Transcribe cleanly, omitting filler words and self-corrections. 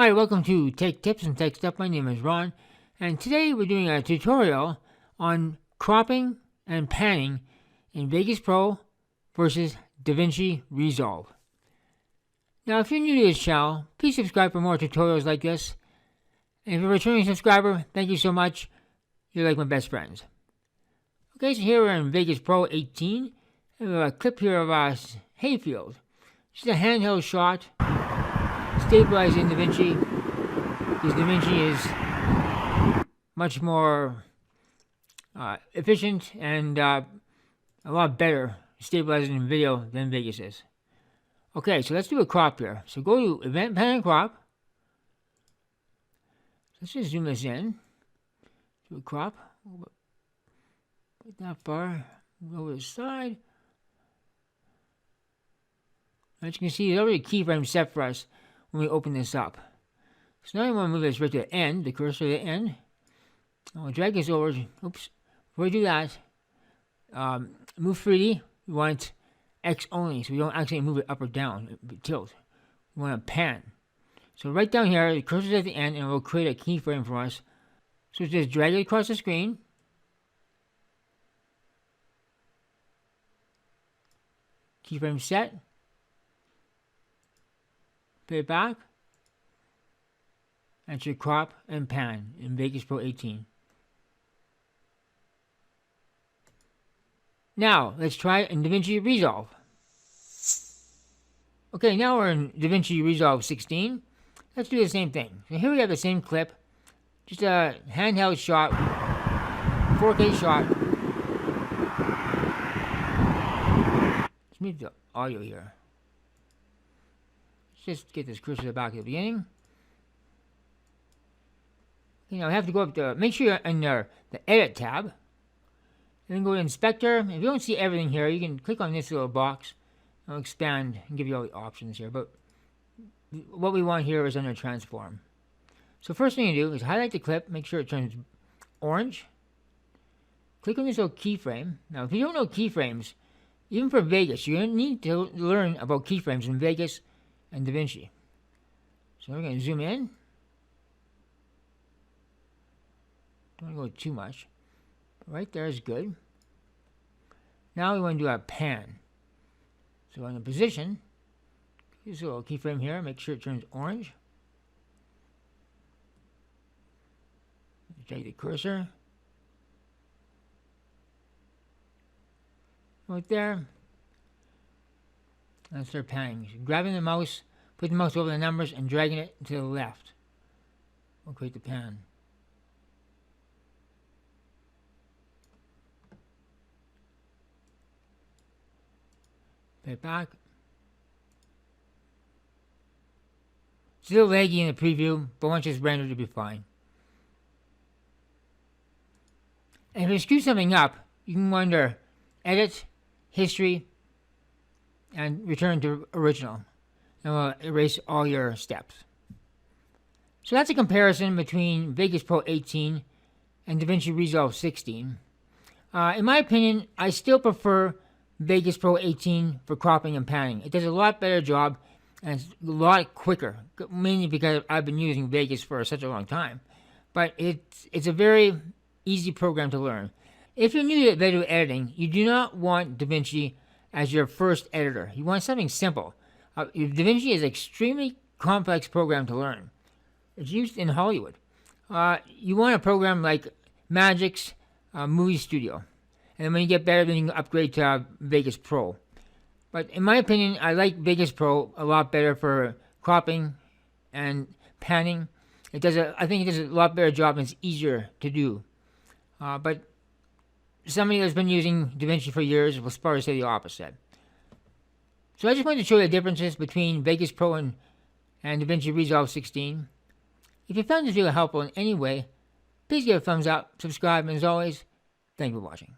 Hi, welcome to Tech Tips and Tech Stuff. My name is Ron, and today we're doing a tutorial on cropping and panning in Vegas Pro versus DaVinci Resolve. Now, if you're new to this channel, please subscribe for more tutorials like this. And if you're a returning subscriber, thank you so much. You're like my best friends. Okay, so here we're in Vegas Pro 18. And we have a clip here of a hayfield. Just a handheld shot. Stabilized in DaVinci, because DaVinci is much more efficient and a lot better stabilizing in video than Vegas is. Okay, so let's do a crop here. So go to Event Pan and Crop. Let's just zoom this in. Do a crop. Not that far. Go to the side. As you can see, there's already a keyframe set for us when we open this up. So now you want to move this right to the end, the cursor to the end. I'll drag this over. Oops. Before we do that, move 3D. We want X only, so we don't actually move it up or down, tilt. We want to pan. So right down here, the cursor's at the end, and it will create a keyframe for us. So just drag it across the screen. Keyframe set. Put it back. That's your crop and pan in Vegas Pro 18. Now, let's try it in DaVinci Resolve. Okay, now we're in DaVinci Resolve 16. Let's do the same thing. So here we have the same clip. Just a handheld shot. 4K shot. Let's move the audio here. Just get this cursor back at the beginning. I have to go up to, make sure you're in the Edit tab. And then go to Inspector. If you don't see everything here, you can click on this little box. I'll expand and give you all the options here. But what we want here is under Transform. So first thing you do is highlight the clip. Make sure it turns orange. Click on this little keyframe. Now, if you don't know keyframes, even for Vegas, you're going to need to learn about keyframes in Vegas and DaVinci. So we're going to zoom in. Don't go too much. Right there is good. Now we want to do a pan. So on the position, use a little keyframe here. Make sure it turns orange. Drag the cursor. Right there. And start panning. So grabbing the mouse, put the mouse over the numbers, and dragging it to the left. We'll create the pan. Put it back. It's a little laggy in the preview, but once it's rendered, it'll be fine. And if you screw something up, you can go under Edit, History, and return to original, and we'll erase all your steps. So that's a comparison between Vegas Pro 18 and DaVinci Resolve 16. In my opinion, I still prefer Vegas Pro 18 for cropping and panning. It does a lot better job, and it's a lot quicker, mainly because I've been using Vegas for such a long time. But it's a very easy program to learn. If you're new to video editing, you do not want DaVinci as your first editor. You want something simple. DaVinci is an extremely complex program to learn. It's used in Hollywood. You want a program like Magic's Movie Studio. And then when you get better, then you can upgrade to Vegas Pro. But in my opinion, I like Vegas Pro a lot better for cropping and panning. I think it does a lot better job and it's easier to do. But somebody that's been using DaVinci for years will probably say the opposite. So I just wanted to show you the differences between Vegas Pro and DaVinci Resolve 16. If you found this video helpful in any way, please give it a thumbs up, subscribe, and as always, thank you for watching.